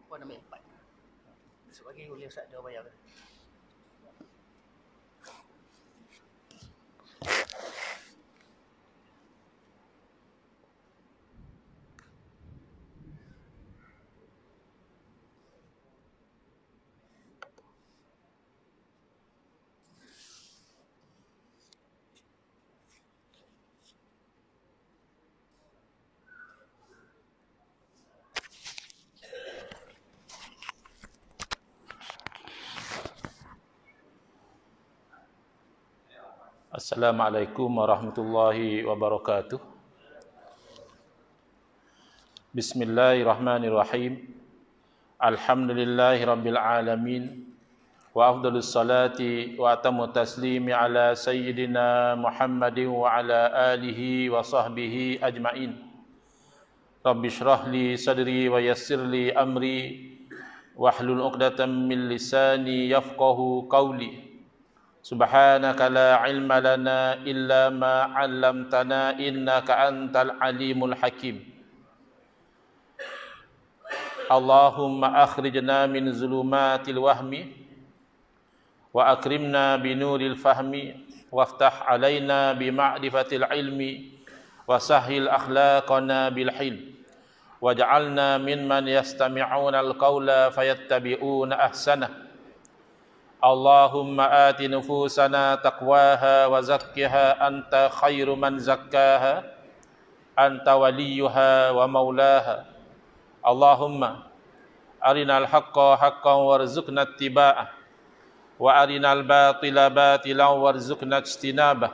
Apa nama 4? Sebagai boleh Ustaz jawab bayar. Assalamualaikum warahmatullahi wabarakatuh. Bismillahirrahmanirrahim. Alhamdulillahi rabbil alamin. Wa afdalus salati wa atamu taslimi ala sayyidina Muhammadin wa ala alihi wa sahbihi ajma'in. Rabbi shrah li sadri wa yassir li amri wahlul 'uqdatam min lisani yafqahu qawli. Subhanaka la ilma lana illa ma 'allamtana innaka antal alimul hakim. Allahumma akhrijna min zulumatil wahmi wa akrimna binuril fahmi waftah alaina bima'rifatil ilmi wa sahhil akhlaqana bil hilm waj'alna mimman yastami'una al-qawla fayattabi'una ahsanah. Allahumma ati nufusana taqwaha wa zakkiha anta khairu man zakkaha anta waliyuha wa maulaha. Allahumma arinal haqqa haqqan warzuqna ittiba'ah wa arinal batila batilan warzuqna ijtinabah.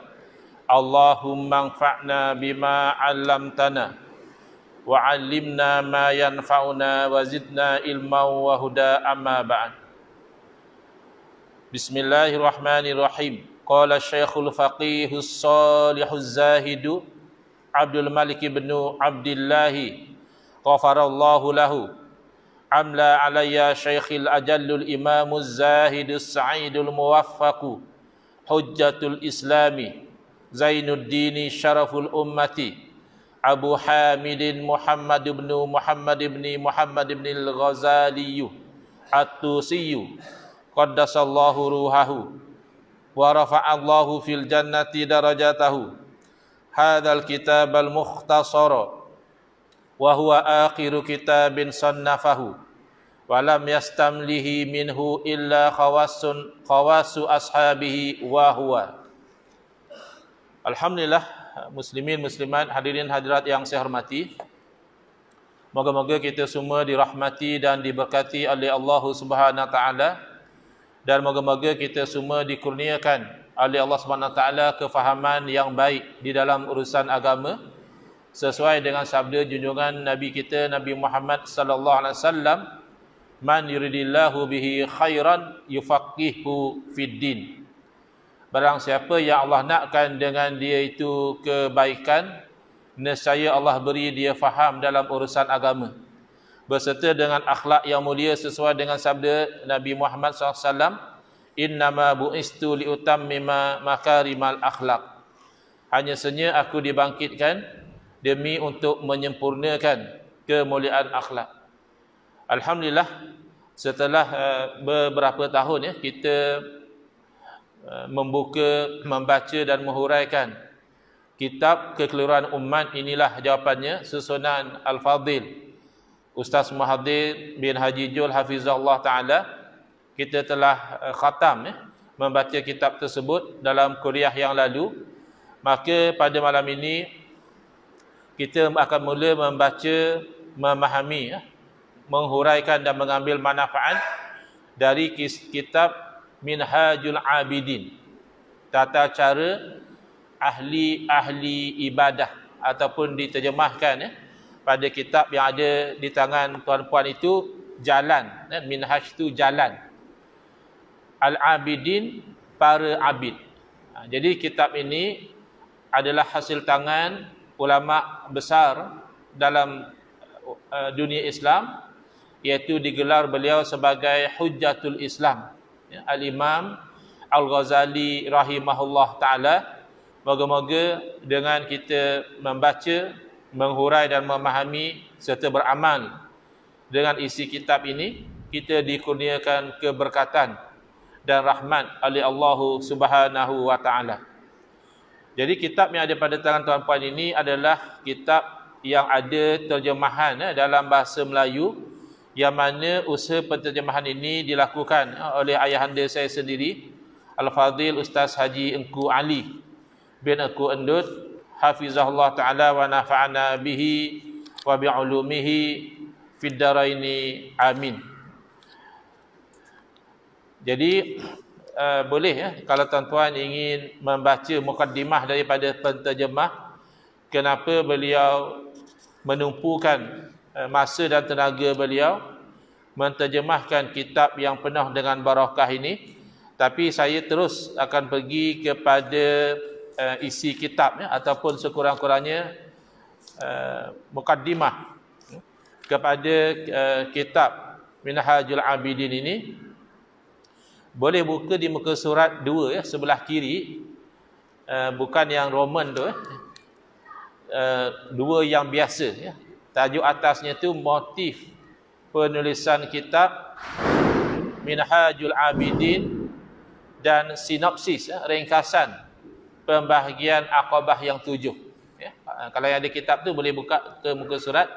Allahumma anfa'na bima 'allamtana wa 'allimna ma yanfa'una wa zidna ilman wa huda amma ba'd. Bismillahirrahmanirrahim. Qala Syekhul Faqihus Salihuz Zahidu Abdul Malik bin Abdullah ghafarallahu lahu. Amla alayya Syekhil Ajallul Imamuz Zahidus Sa'idul Muwaffaqu Hujjatul Islami Zainuddin Syaraful Ummati Abu Hamidin Muhammad bin Al-Ghazali At-Tusiyu qaddasallahu ruhahu wa rafa'allahu fil jannati darajatahu. Hadzal kitabal mukhtasara wa huwa akhiru kitabin sannafahu wa lam yastamlihi minhu illa khawasu ashabihi wa huwa. Alhamdulillah, muslimin muslimat, hadirin hadirat yang saya hormati, moga-moga kita semua dirahmati dan diberkati oleh Allah Subhanahu wa taala. Dan moga-moga kita semua dikurniakan oleh Allah Subhanahu Wa Taala kefahaman yang baik di dalam urusan agama sesuai dengan sabda junjungan Nabi kita Nabi Muhammad sallallahu alaihi wasallam, man yuridillahu bihi khairan yufaqihu fid din. Barang siapa yang Allah nakkan dengan dia itu kebaikan, nescaya Allah beri dia faham dalam urusan agama berserta dengan akhlak yang mulia sesuai dengan sabda Nabi Muhammad SAW, innama bu'istu liutammima makarimal akhlak. Hanya saja aku dibangkitkan demi untuk menyempurnakan kemuliaan akhlak. Alhamdulillah, setelah beberapa tahun kita membaca dan menghuraikan kitab Kekeliruan Umat, inilah jawapannya, susunan Al-Fadhil Ustaz Muhaddir bin Haji Jul Hafizahullah Ta'ala. Kita telah khatam membaca kitab tersebut dalam kuliah yang lalu. Maka pada malam ini kita akan mula membaca, memahami, menghuraikan dan mengambil manfaat dari kitab Minhajul Abidin, tata cara ahli ibadah, ataupun diterjemahkan pada kitab yang ada di tangan tuan-puan itu, jalan. Minhaj itu jalan. Al-Abidin, para abid. Jadi kitab ini adalah hasil tangan ulama besar dalam dunia Islam, iaitu digelar beliau sebagai Hujjatul Islam, Al-Imam Al-Ghazali rahimahullah ta'ala. Moga-moga dengan kita membaca, menghurai dan memahami serta beramal dengan isi kitab ini kita dikurniakan keberkatan dan rahmat oleh Allah Subhanahu wa taala. Jadi kitab yang ada pada tangan tuan-puan ini adalah kitab yang ada terjemahan dalam bahasa Melayu, yang mana usaha penterjemahan ini dilakukan oleh ayahanda saya sendiri, Al-Fadhil Ustaz Haji Engku Ali bin Engku Endut, hafizahullah taala wa nafa'ana bihi wa bi'ulumihi fid dharaini amin. Jadi boleh kalau tuan-tuan ingin membaca mukaddimah daripada penterjemah, kenapa beliau menumpukan masa dan tenaga beliau menterjemahkan kitab yang penuh dengan barakah ini, tapi saya terus akan pergi kepada isi kitab ataupun sekurang-kurangnya mukaddimah kepada kitab Minhajul Abidin ini. Boleh buka di muka surat 2 sebelah kiri, bukan yang Roman tu, 2 yang biasa. Tajuk atasnya tu motif penulisan kitab Minhajul Abidin dan sinopsis, ringkasan pembahagian Aqabah yang 7. Kalau yang ada kitab tu boleh buka ke muka surat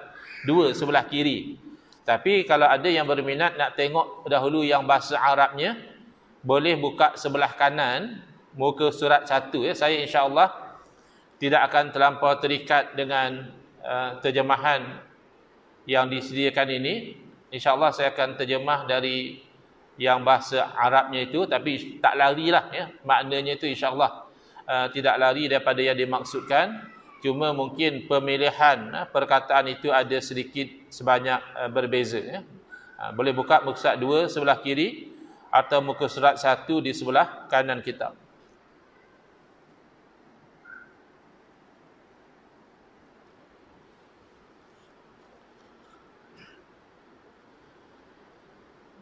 2 sebelah kiri. Tapi kalau ada yang berminat nak tengok dahulu yang bahasa Arabnya, boleh buka sebelah kanan muka surat 1. Saya insya-Allah tidak akan terlampau terikat dengan terjemahan yang disediakan ini. InsyaAllah saya akan terjemah dari yang bahasa Arabnya itu, tapi tak larilah maknanya itu insyaAllah tidak lari daripada yang dimaksudkan. Cuma mungkin pemilihan perkataan itu ada sedikit sebanyak berbeza. Boleh buka muka surat 2 sebelah kiri atau muka surat 1 di sebelah kanan kitab.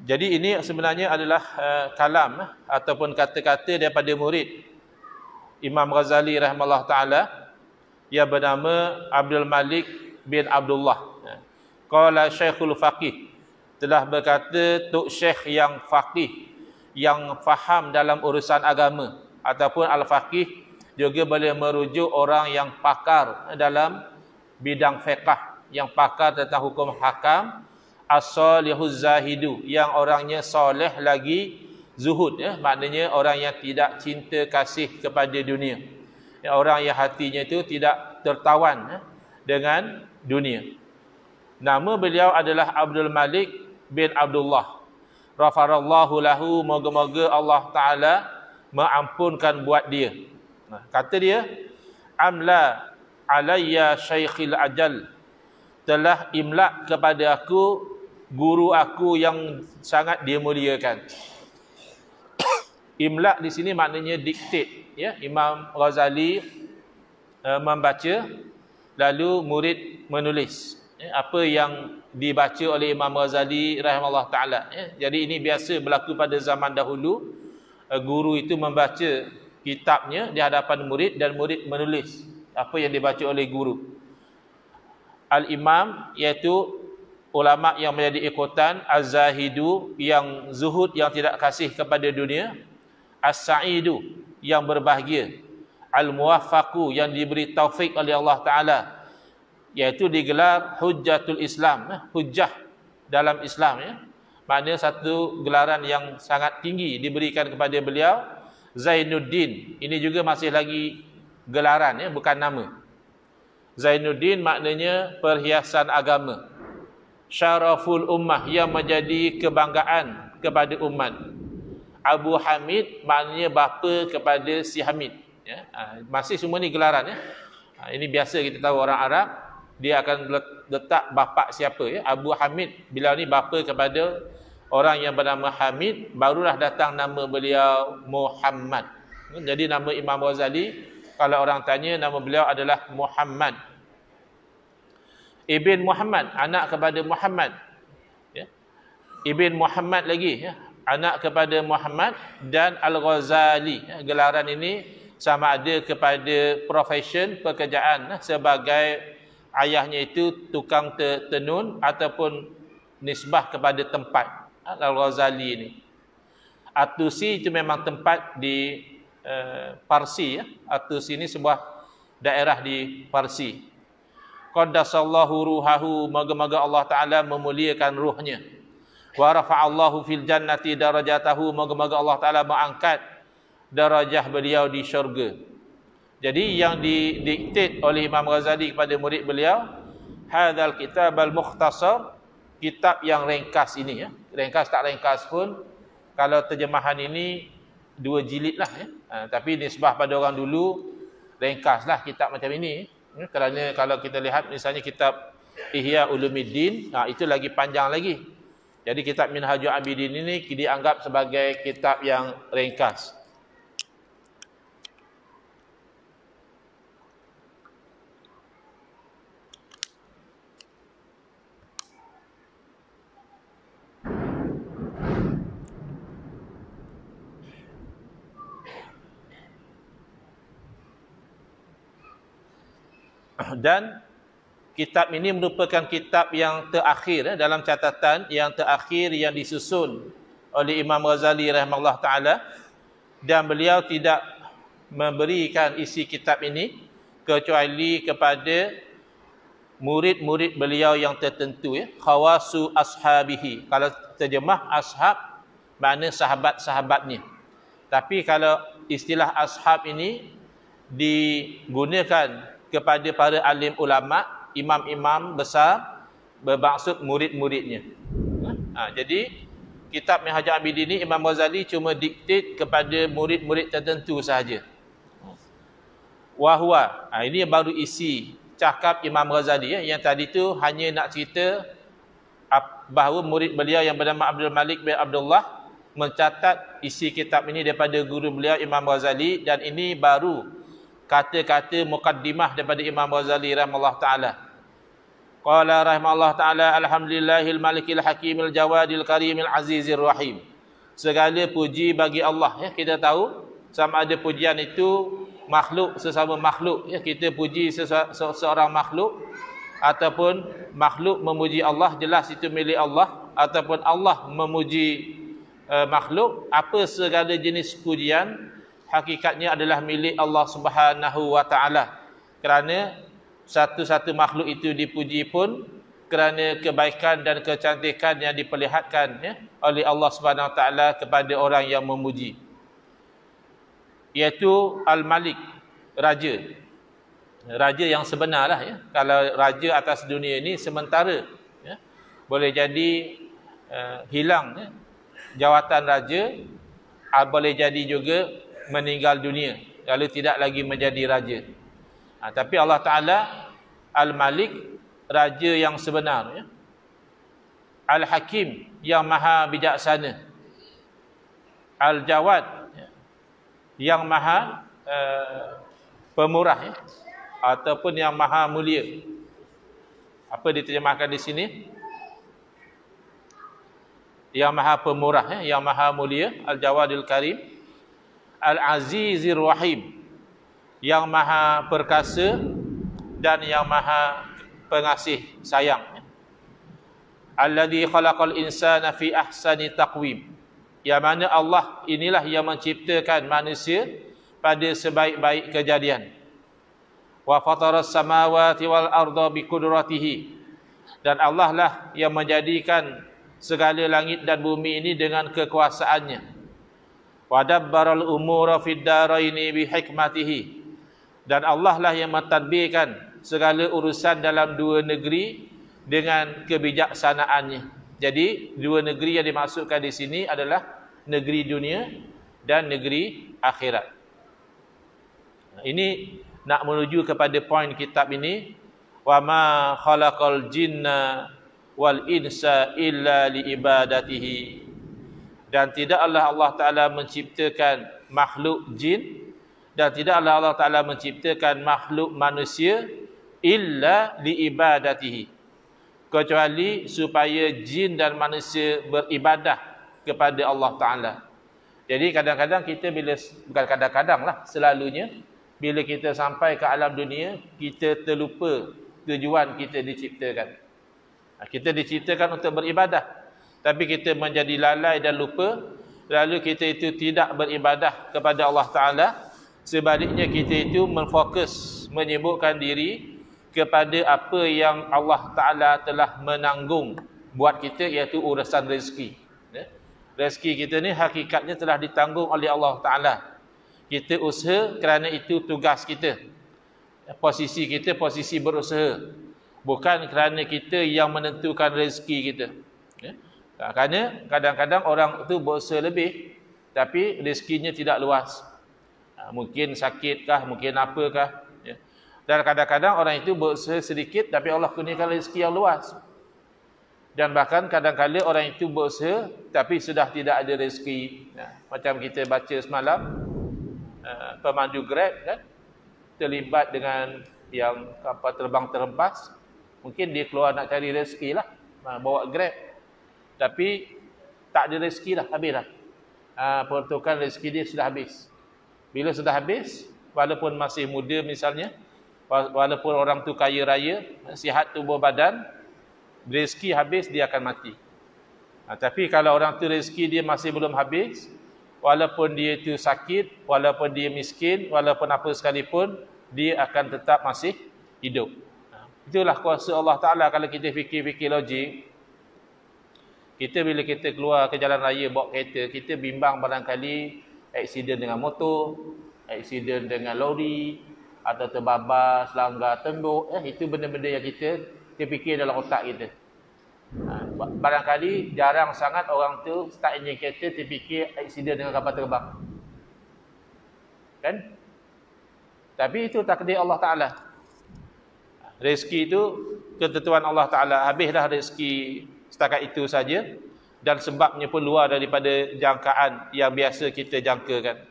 Jadi ini sebenarnya adalah kalam ataupun kata-kata daripada murid Imam Ghazali rahimahullah taala yang bernama Abdul Malik bin Abdullah. Qala Syekhul Faqih, telah berkata Tok Syekh yang faqih, yang faham dalam urusan agama, ataupun al-faqih juga boleh merujuk orang yang pakar dalam bidang fiqh, yang pakar tentang hukum hakam, as-salihuz zahidu, yang orangnya soleh lagi zuhud, maknanya orang yang tidak cinta kasih kepada dunia, orang yang hatinya itu tidak tertawan dengan dunia. Nama beliau adalah Abdul Malik bin Abdullah. Ghafarallahu lahu, moga-moga Allah Ta'ala mengampunkan buat dia. Kata dia, amla alayya syaikhil ajal, telah imlak kepada aku guru aku yang sangat dia muliakan. Imlak di sini maknanya dictate, Imam Ghazali membaca, lalu murid menulis apa yang dibaca oleh Imam Ghazali rahimahullah taala. Jadi ini biasa berlaku pada zaman dahulu. Guru itu membaca kitabnya di hadapan murid dan murid menulis apa yang dibaca oleh guru. Al-Imam iaitu ulama yang menjadi ikutan, Az-Zahidu yang zuhud, yang tidak kasih kepada dunia, As-Sa'idu yang berbahagia, Al-Muwaffaqu yang diberi taufik oleh Allah Ta'ala, iaitu digelar Hujjatul Islam, hujjah dalam Islam, maknanya satu gelaran yang sangat tinggi diberikan kepada beliau. Zainuddin, ini juga masih lagi gelaran, bukan nama. Zainuddin maknanya perhiasan agama. Syaraful ummah, yang menjadi kebanggaan kepada umat. Abu Hamid maknanya bapa kepada si Hamid. Masih semua ni gelaran. Ini biasa kita tahu orang Arab, dia akan letak bapa siapa. Abu Hamid, bila ni bapa kepada orang yang bernama Hamid, barulah datang nama beliau Muhammad. Jadi nama Imam Ghazali, kalau orang tanya, nama beliau adalah Muhammad. Ibn Muhammad, anak kepada Muhammad. Ibn Muhammad lagi, anak kepada Muhammad. Dan Al-Ghazali, gelaran ini sama ada kepada profession, pekerjaan sebagai ayahnya itu tukang tenun ataupun nisbah kepada tempat. Al-Ghazali ni. At-Tusi itu memang tempat di Parsi ya. At-Tusi ini sebuah daerah di Parsi. Qaddasallahu ruhahu, moga-moga Allah Taala memuliakan ruhnya. Wa rafa'allahu fil jannati darajatahu, moga-moga Allah Taala mengangkat darajah beliau di syurga. Jadi yang didiktet oleh Imam Ghazali kepada murid beliau, hadzal kitab al-mukhtasar, kitab yang ringkas ini ya. Ringkas tak ringkas pun, kalau terjemahan ini 2 jilid lah ya. Tapi nisbah pada orang dulu, ringkaslah kitab macam ini. Kerana kalau kita lihat misalnya kitab Ihya Ulumuddin, itu lagi panjang lagi. Jadi kitab Minhajul Abidin ini dianggap sebagai kitab yang ringkas. Dan kitab ini merupakan kitab yang terakhir dalam catatan yang terakhir yang disusun oleh Imam Ghazali rahimahullah taala, dan beliau tidak memberikan isi kitab ini kecuali kepada murid-murid beliau yang tertentu ya, khawasu ashabihi. Kalau terjemah ashab makna sahabat-sahabatnya. Tapi kalau istilah ashab ini digunakan kepada para alim ulama, imam-imam besar, bermaksud murid-muridnya. Jadi kitab Minhajul Abidin ini Imam Ghazali cuma diktet kepada murid-murid tertentu sahaja. Wahwa, ini baru isi cakap Imam Ghazali ya. Yang tadi tu hanya nak cerita bahawa murid beliau yang bernama Abdul Malik bin Abdullah mencatat isi kitab ini daripada guru beliau Imam Ghazali, dan ini baru kata-kata mukaddimah daripada Imam Ghazali rahimahullah taala. Qala rahimahullah taala, alhamdulillahil malikil hakimil jawadil karimil azizir rahim. Segala puji bagi Allah ya. Kita tahu sama ada pujian itu makhluk sesama makhluk ya, kita puji seorang makhluk ataupun makhluk memuji Allah, jelas itu milik Allah, ataupun Allah memuji makhluk, apa segala jenis pujian hakikatnya adalah milik Allah Subhanahu wa taala. Kerana satu-satu makhluk itu dipuji pun kerana kebaikan dan kecantikan yang diperlihatkan ya, oleh Allah Subhanahu wa taala kepada orang yang memuji. Iaitu Al-Malik, raja. Raja yang sebenarlah ya. Kalau raja atas dunia ini sementara ya. Boleh jadi hilang ya, jawatan raja, boleh jadi juga meninggal dunia lalu tidak lagi menjadi raja. Tapi Allah Ta'ala Al-Malik, raja yang sebenar ya. Al-Hakim, yang maha bijaksana. Al-Jawad, yang maha pemurah ya. Ataupun yang maha mulia. Apa diterjemahkan di sini? Yang maha pemurah ya, yang maha mulia. Al-Jawadil Karim. Al-Azizir Rahim, yang maha perkasa dan yang maha pengasih sayang. Alladzi khalaqal insana fi ahsani taqwim, yang mana Allah inilah yang menciptakan manusia pada sebaik-baik kejadian. Wa fataras samawati wal arda bi qudratihi, dan Allah lah yang menjadikan segala langit dan bumi ini dengan kekuasaannya. Wa dabbaral umura fid daraini bi hikmatihi, dan Allah lah yang mentadbirkan segala urusan dalam dua negeri dengan kebijaksanaannya. Jadi dua negeri yang dimaksudkan di sini adalah negeri dunia dan negeri akhirat. Ini nak menuju kepada poin kitab ini, wa ma khalaqal jinna wal insa illa li ibadatihi, dan tidaklah Allah Ta'ala menciptakan makhluk jin dan tidaklah Allah Ta'ala menciptakan makhluk manusia illa li ibadatihi, kecuali supaya jin dan manusia beribadah kepada Allah Ta'ala. Jadi kadang-kadang kita bukan kadang-kadang lah, selalunya bila kita sampai ke alam dunia, kita terlupa tujuan kita diciptakan. Kita diceritakan untuk beribadah, tapi kita menjadi lalai dan lupa, lalu kita itu tidak beribadah kepada Allah Ta'ala. Sebaliknya kita itu menfokus, menyibukkan diri kepada apa yang Allah Ta'ala telah menanggung buat kita, iaitu urusan rezeki. Rezeki kita ni hakikatnya telah ditanggung oleh Allah Ta'ala. Kita usaha kerana itu tugas kita. Posisi kita, posisi berusaha. Bukan kerana kita yang menentukan rezeki kita. Kerana kadang-kadang orang itu berusaha lebih, tapi rezekinya tidak luas. Mungkin sakitkah, mungkin apakah. Dan kadang-kadang orang itu berusaha sedikit, tapi Allah kurniakan rezeki yang luas. Dan bahkan kadang-kadang orang itu berusaha, tapi sudah tidak ada rezeki. Macam kita baca semalam, pemandu Grab kan, terlibat dengan yang kapal terbang terhempas. Mungkin dia keluar nak cari rezeki lah, bawa Grab. Tapi tak ada rezeki dah, habis dah. Peruntukan rezeki dia sudah habis. Bila sudah habis, walaupun masih muda misalnya, walaupun orang tu kaya raya, sihat tubuh badan, rezeki habis, dia akan mati. Tapi kalau orang tu rezeki dia masih belum habis, walaupun dia itu sakit, walaupun dia miskin, walaupun apa sekalipun, dia akan tetap masih hidup. Itulah kuasa Allah Ta'ala. Kalau kita fikir-fikir logik, kita bila kita keluar ke jalan raya bawa kereta, kita bimbang barangkali aksiden dengan motor, aksiden dengan lori, atau terbabas, langgar tembok. Itu benda-benda yang kita fikir dalam otak kita. Barangkali jarang sangat orang tu start enjin kereta terfikir aksiden dengan kapal terbang. Kan? Tapi itu takdir Allah Ta'ala. Rezeki itu ketentuan Allah Ta'ala. Habislah rezeki setakat itu saja. Dan sebabnya pun luar daripada jangkaan yang biasa kita jangkakan.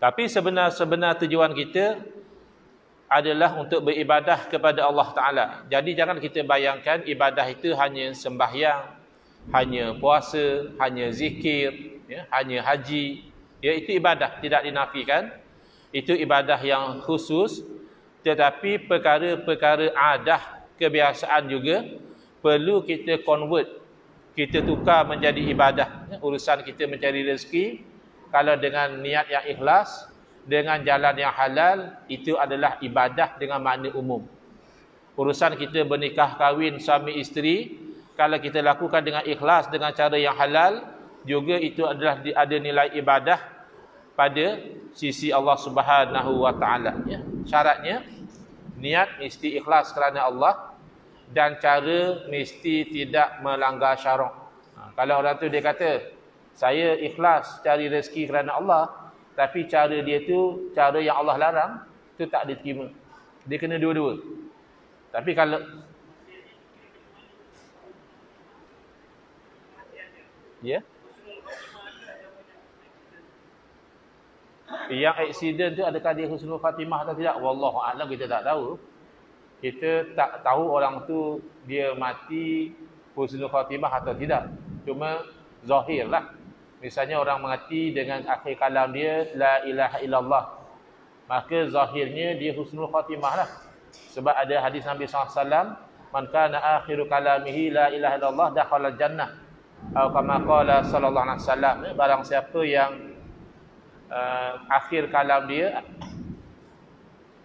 Tapi sebenar tujuan kita adalah untuk beribadah kepada Allah Ta'ala. Jadi jangan kita bayangkan ibadah itu hanya sembahyang, hanya puasa, hanya zikir, hanya haji. Itu ibadah, tidak dinafikan. Itu ibadah yang khusus. Tetapi perkara-perkara adah, kebiasaan juga perlu kita convert, kita tukar menjadi ibadah. Urusan kita mencari rezeki, kalau dengan niat yang ikhlas, dengan jalan yang halal, itu adalah ibadah dengan makna umum. Urusan kita bernikah kahwin suami isteri, kalau kita lakukan dengan ikhlas, dengan cara yang halal, juga itu adalah ada nilai ibadah pada sisi Allah Subhanahu wa Ta'ala. Syaratnya niat mesti ikhlas kerana Allah, dan cara mesti tidak melanggar syarak. Kalau orang tu dia kata, saya ikhlas cari rezeki kerana Allah, tapi cara dia tu cara yang Allah larang, tu tak diterima. Dia kena dua-dua. Tapi kalau yang aksiden tu adakah dia husnul khatimah atau tidak? Wallahu a'lam, kita tak tahu. Kita tak tahu orang tu dia mati husnul khatimah atau tidak. Cuma zahir lah. Misalnya orang mati dengan akhir kalam dia la ilaha illallah, maka zahirnya dia husnul khatimah lah. Sebab ada hadis Nabi SAW, man kana akhiru kalamihi la ilaha illallah dakhala jannah, atau kama qala sallallahu alaihi wasallam. Barang siapa yang akhir kalam dia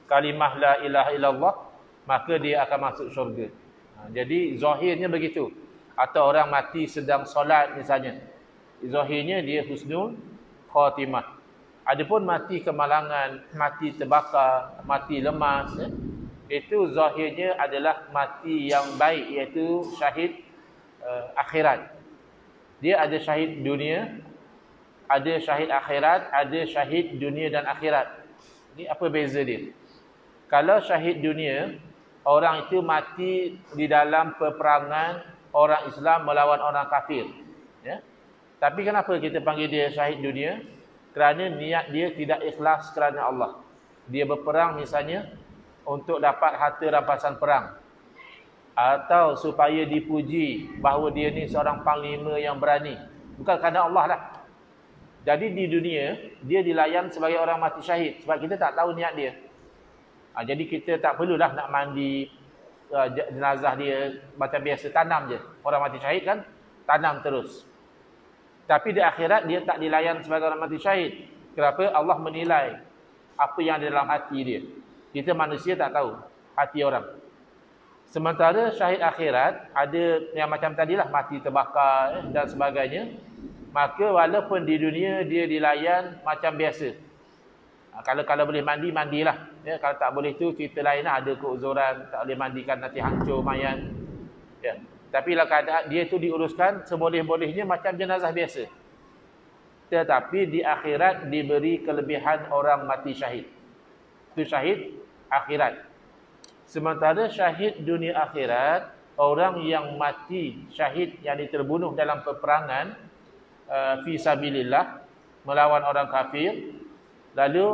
kalimah la ilaha illallah, maka dia akan masuk syurga. Jadi zahirnya begitu. Atau orang mati sedang solat misalnya, zahirnya dia husnul khatimah. Adapun mati kemalangan, mati terbakar, mati lemas, itu zahirnya adalah mati yang baik, iaitu syahid akhirat. Dia ada syahid dunia, ada syahid akhirat, ada syahid dunia dan akhirat. Ini apa beza dia? Kalau syahid dunia, orang itu mati di dalam peperangan orang Islam melawan orang kafir. Tapi kenapa kita panggil dia syahid dunia? Kerana niat dia tidak ikhlas kerana Allah. Dia berperang misalnya untuk dapat harta rampasan perang, atau supaya dipuji bahawa dia ni seorang panglima yang berani, bukan kerana Allah lah. Jadi di dunia dia dilayan sebagai orang mati syahid, sebab kita tak tahu niat dia. Jadi kita tak perlulah nak mandi, jenazah dia macam biasa, tanam je. Orang mati syahid kan tanam terus. Tapi di akhirat dia tak dilayan sebagai orang mati syahid. Kenapa? Allah menilai apa yang ada dalam hati dia. Kita manusia tak tahu hati orang. Sementara syahid akhirat ada yang macam tadilah, mati terbakar dan sebagainya. Maka walaupun di dunia dia dilayan macam biasa. Kalau boleh mandi, mandilah. Ya, kalau tak boleh tu cerita lain lah, ada keuzuran, tak boleh mandikan nanti hancur mayat. Ya. Tapi lah keadaan dia tu diuruskan seboleh-bolehnya macam jenazah biasa. Tetapi di akhirat diberi kelebihan orang mati syahid. Itu syahid akhirat. Sementara syahid dunia akhirat, orang yang mati syahid yang terbunuh dalam peperangan fi sabilillah, melawan orang kafir, lalu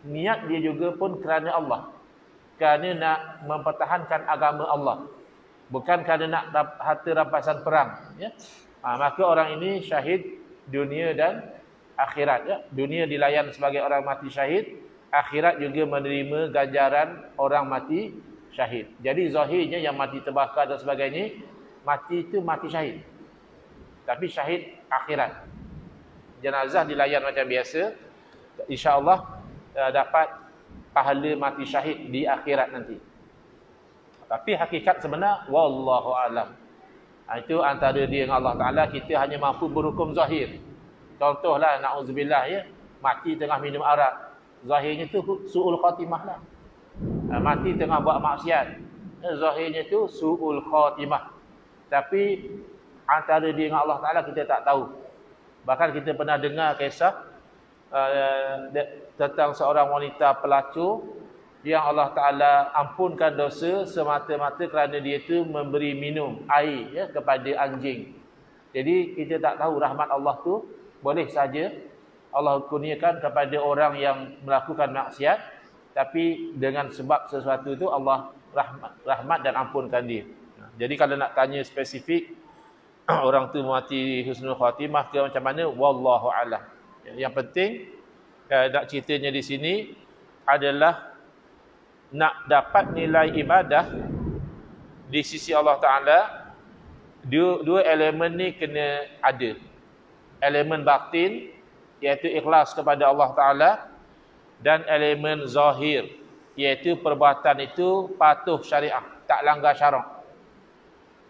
niat dia juga pun kerana Allah, kerana nak mempertahankan agama Allah, bukan kerana nak harta rampasan perang, ya. Maka orang ini syahid dunia dan akhirat, ya. Dunia dilayan sebagai orang mati syahid, akhirat juga menerima ganjaran orang mati syahid. Jadi zahirnya yang mati terbakar dan sebagainya, mati itu mati syahid. Tapi syahid akhirat. Jenazah dilayan macam biasa, insya-Allah dapat pahala mati syahid di akhirat nanti. Tapi hakikat sebenar wallahu alam. Itu antara dia dengan Allah Taala, kita hanya mampu berhukum zahir. Contohlah naudzubillah, ya, mati tengah minum arak. Zahirnya tu suul khatimah lah. Mati tengah buat maksiat, zahirnya tu suul khatimah. Tapi antara dia dengan Allah Taala kita tak tahu. Bahkan kita pernah dengar kisah tentang seorang wanita pelacur yang Allah Taala ampunkan dosa semata-mata kerana dia tu memberi minum air, ya, kepada anjing. Jadi kita tak tahu rahmat Allah tu boleh saja Allah kurniakan kepada orang yang melakukan maksiat, tapi dengan sebab sesuatu itu Allah rahmat dan ampunkan dia. Jadi kalau nak tanya spesifik orang tu mati husnul khatimah ke macam mana, wallahu a'lam. Yang penting nak ceritanya di sini adalah nak dapat nilai ibadah di sisi Allah Taala, dua elemen ni kena ada. Elemen batin iaitu ikhlas kepada Allah Taala, dan elemen zahir iaitu perbuatan itu patuh syariah, tak langgar syarak.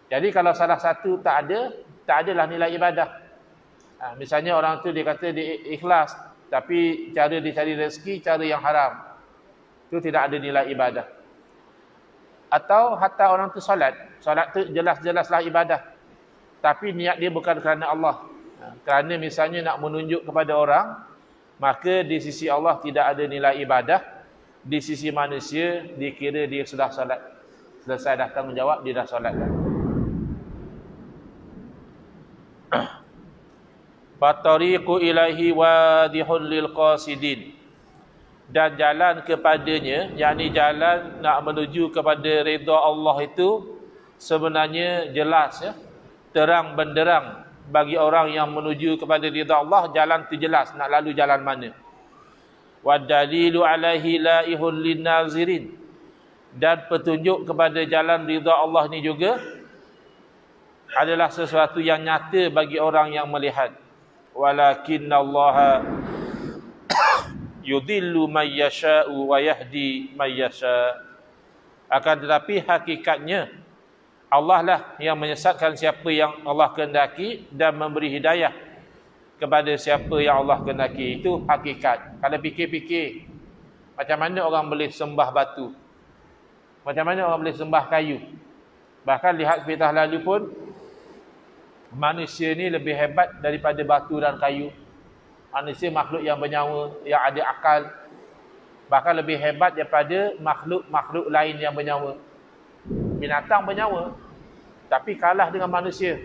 Jadi kalau salah satu tak adalah nilai ibadah. Misalnya orang tu dia kata dia ikhlas, tapi cara dia cari rezeki cara yang haram, itu tidak ada nilai ibadah. Atau hatta orang tu solat tu jelas-jelaslah ibadah, tapi niat dia bukan kerana Allah, kerana misalnya nak menunjuk kepada orang, maka di sisi Allah tidak ada nilai ibadah. Di sisi manusia dikira dia sudah solat, selesai dah tanggungjawab, dia dah solat dah. Fatariqu ilaihi wadihul lil qasidin, dan jalan kepadanya, yakni jalan nak menuju kepada redha Allah itu sebenarnya jelas, ya, terang benderang bagi orang yang menuju kepada ridha Allah. Jalan tu jelas, nak lalu jalan mana. Wa dalilu alaihi laihul linazirin, dan petunjuk kepada jalan ridha Allah ni juga adalah sesuatu yang nyata bagi orang yang melihat. Walakinnallaha yudillu may yasha'u wa yahdi may yasha'. Akan tetapi hakikatnya Allah lah yang menyesatkan siapa yang Allah kehendaki dan memberi hidayah kepada siapa yang Allah kehendaki. Itu hakikat. Kalau fikir-fikir, macam mana orang boleh sembah batu, macam mana orang boleh sembah kayu. Bahkan lihat fitnah lalu pun, manusia ni lebih hebat daripada batu dan kayu. Manusia makhluk yang bernyawa, yang ada akal, bahkan lebih hebat daripada makhluk-makhluk lain yang bernyawa. Binatang bernyawa, tapi kalah dengan manusia.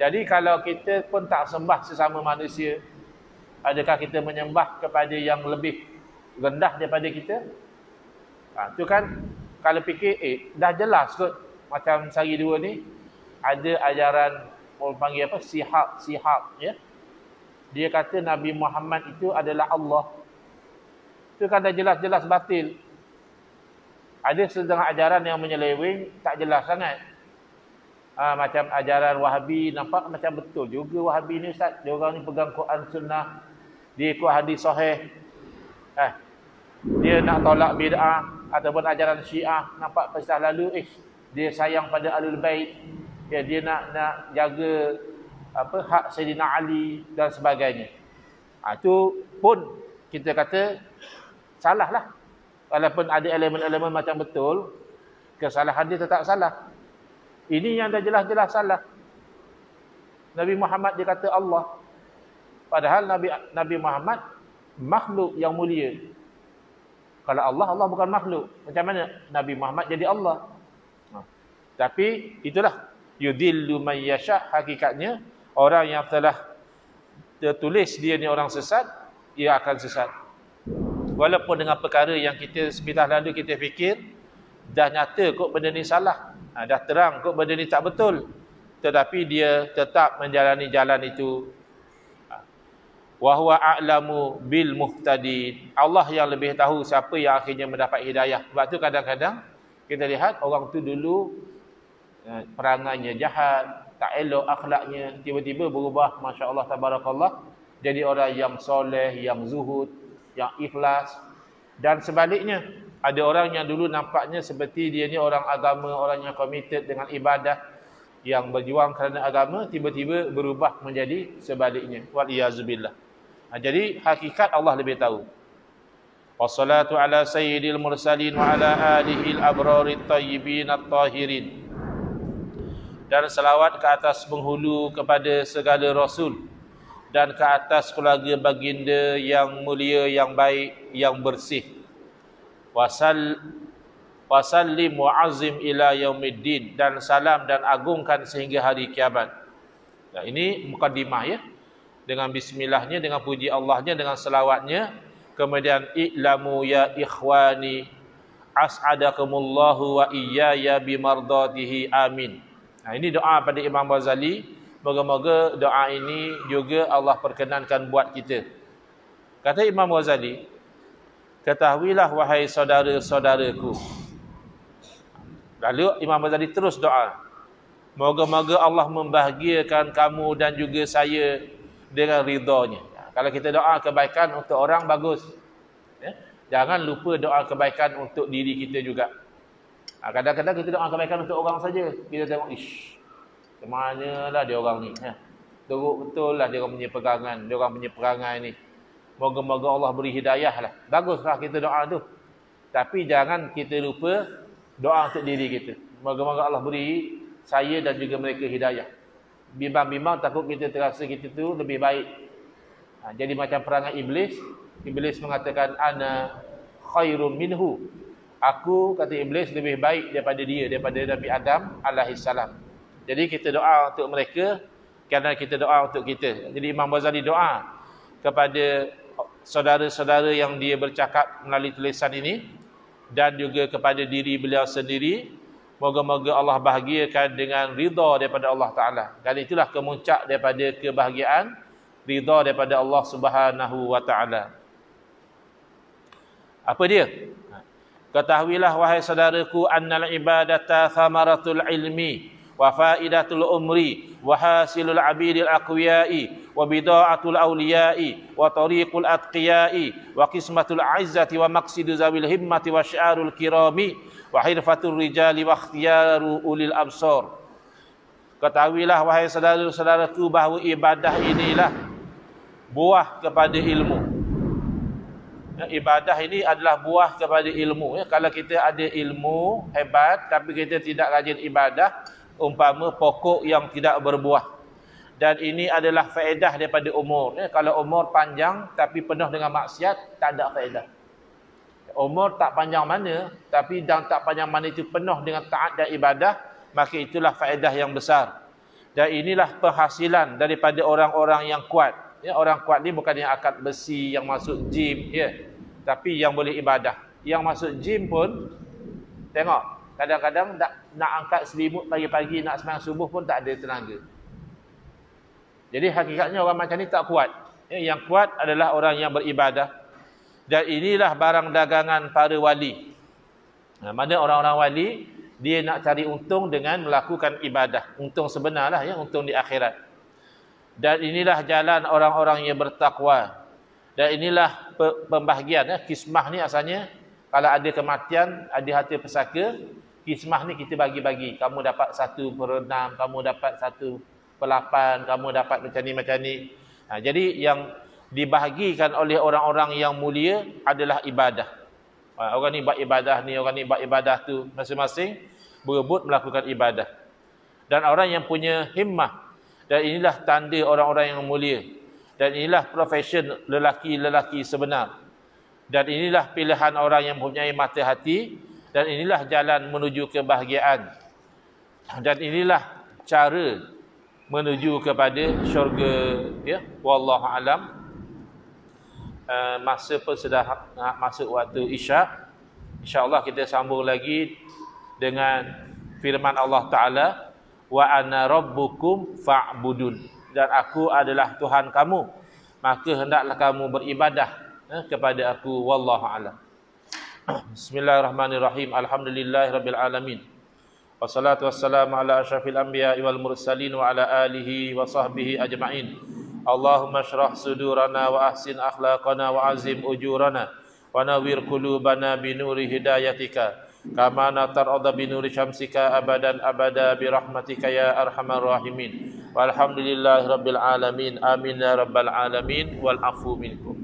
Jadi kalau kita pun tak sembah sesama manusia, adakah kita menyembah kepada yang lebih rendah daripada kita? Itu kan kalau fikir, dah jelas kot. Macam sehari dua ni ada ajaran, orang panggil apa, sihab, ya. Dia kata Nabi Muhammad itu adalah Allah. Itu kan dah jelas-jelas batil. Ada setengah ajaran yang menyeleweng, tak jelas sangat. Macam ajaran Wahabi, nampak macam betul juga Wahabi ni Ustaz. Dia orang ni pegang Quran Sunnah, dia ikut hadis sahih. Dia nak tolak bid'ah ataupun ajaran Syiah, nampak kisah lalu, dia sayang pada Ahlul Bait. Ya, dia nak jaga hak Sayyidina Ali dan sebagainya. Itu pun kita kata salah lah. Walaupun ada elemen-elemen macam betul, kesalahan dia tetap salah. Ini yang dah jelas-jelas salah. Nabi Muhammad dia kata Allah. Padahal Nabi Muhammad makhluk yang mulia. Kalau Allah bukan makhluk. Macam mana Nabi Muhammad jadi Allah? Tapi itulah yudillu man yasha, hakikatnya orang yang telah tertulis dia ni orang sesat, ia akan sesat. Walaupun dengan perkara yang kita sebentar lalu kita fikir dah nyata kok benda ni salah, dah terang kok benda ni tak betul, tetapi dia tetap menjalani jalan itu. Wa huwa a'lamu bil muhtadin. Allah yang lebih tahu siapa yang akhirnya mendapat hidayah. Sebab tu kadang-kadang kita lihat orang tu dulu perangainya jahat, tak elok akhlaknya, tiba-tiba berubah, masya-Allah tabarakallah, jadi orang yang soleh, yang zuhud, yang ikhlas. Dan sebaliknya, ada orang yang dulu nampaknya seperti dia ni orang agama, orang yang committed dengan ibadah, yang berjuang kerana agama, tiba-tiba berubah menjadi sebaliknya. Waliyazubillah. Jadi hakikat Allah lebih tahu. Wassalatu ala sayyidil mursalin wa ala alihi al-abrarit tayyibin at-tahirin. Dan salawat ke atas penghulu kepada segala rasul, dan ke atas keluarga baginda yang mulia, yang baik, yang bersih. Wasallim wa'azim ila yaumiddin. Dan salam dan agungkan sehingga hari kiamat. Nah, ini mukaddimah ya. Dengan bismillahnya, dengan puji Allahnya, dengan salawatnya. Kemudian i'lamu ya ikhwani as'adakumullahu wa iyaya bimardatihi amin. Nah, ini doa pada Imam Ghazali. Moga-moga doa ini juga Allah perkenankan buat kita. Kata Imam Ghazali, ketahuilah wahai saudara-saudaraku. Lalu Imam Ghazali terus doa, moga-moga Allah membahagiakan kamu dan juga saya dengan ridhanya. Kalau kita doa kebaikan untuk orang, bagus. Jangan lupa doa kebaikan untuk diri kita juga. Kadang-kadang kita doa kebaikan untuk orang saja. Kita tengok, ke mana lah dia orang ni. Teruk betul lah dia orang punya pegangan, dia orang punya perangai ni. Moga-moga Allah beri hidayah lah. Baguslah kita doa tu. Tapi jangan kita lupa doa untuk diri kita. Moga-moga Allah beri saya dan juga mereka hidayah. Bimbang-bimbang takut kita terasa kita tu lebih baik. Jadi macam perangai iblis. Iblis mengatakan ana khairum minhu. Aku, kata iblis, lebih baik daripada dia, daripada Nabi Adam alaihissalam. Jadi kita doa untuk mereka kerana kita doa untuk kita. Jadi Imam Ghazali doa kepada saudara-saudara yang dia bercakap melalui tulisan ini, dan juga kepada diri beliau sendiri. Moga-moga Allah bahagiakan dengan ridha daripada Allah Ta'ala. Dan itulah kemuncak daripada kebahagiaan, ridha daripada Allah Subhanahu wa Ta'ala. Apa dia? Ketahuilah wahai saudaraku, annal ibadata thamaratul ilmi wa faidatul umri wa hasilul abidil aqwiyai wa bida'atul awliyai wa tariqul atqiyai wa qismatul izzati wa maqsidu zawil himmati wa syiarul kirami wa hirfatul rijali wa ikhtiyaru ulil absar. Ketahuilah wahai saudara-saudaraku bahawa ibadah inilah buah kepada ilmu. Ibadah ini adalah buah kepada ilmu. Kalau kita ada ilmu hebat tapi kita tidak rajin ibadah, umpama pokok yang tidak berbuah. Dan ini adalah faedah daripada umur. Kalau umur panjang tapi penuh dengan maksiat, tak ada faedah. Umur tak panjang mana, tapi dan tak panjang mana itu penuh dengan taat dan ibadah, maka itulah faedah yang besar. Dan inilah penghasilan daripada orang-orang yang kuat. Orang kuat ni bukan yang angkat besi, yang masuk gym, tapi yang boleh ibadah. Yang masuk gym pun, tengok, kadang-kadang nak angkat selimut pagi-pagi, nak sembahyang subuh pun tak ada tenaga. Jadi hakikatnya orang macam ni tak kuat. Yang kuat adalah orang yang beribadah. Dan inilah barang dagangan para wali. Mana orang-orang wali, dia nak cari untung dengan melakukan ibadah. Untung sebenarlah ya, untung di akhirat. Dan inilah jalan orang-orang yang bertakwa. Dan inilah pembahagian ya. Kismah ni asalnya kalau ada kematian, ada harta pesaka, kismah ni kita bagi-bagi. Kamu dapat 1/6, kamu dapat 1/8, kamu dapat macam ni. Jadi yang dibahagikan oleh orang-orang yang mulia adalah ibadah. Orang ni buat ibadah ni, orang ni buat ibadah tu, masing-masing berebut melakukan ibadah. Dan orang yang punya himmah, dan inilah tanda orang-orang yang mulia, dan inilah profession lelaki-lelaki sebenar, dan inilah pilihan orang yang mempunyai mata hati, dan inilah jalan menuju kebahagiaan, dan inilah cara menuju kepada syurga ya. Wallahu alam. Masa pun sudah nak masuk waktu isyak. InsyaAllah kita sambung lagi dengan firman Allah Ta'ala, wa ana rabbukum fa'budun, dan aku adalah Tuhan kamu, maka hendaklah kamu beribadah kepada aku. Wallahu a'lam. Bismillahirrahmanirrahim. Alhamdulillahirabbil alamin. Wassalatu wassalamu ala asyrafil anbiya'i wal mursalin wa ala alihi wa sahbihi ajma'in. Allahumma syrah sudurana wa ahsin akhlaqana wa azim ujurana wa nawwir qulubana binuri hidayatika kama natarada binuri syamsika abadan abada birahmatika ya arhamar rahimin. Walhamdulillahi rabbil alamin. Amin ya rabbal alamin. Wal afu minkum.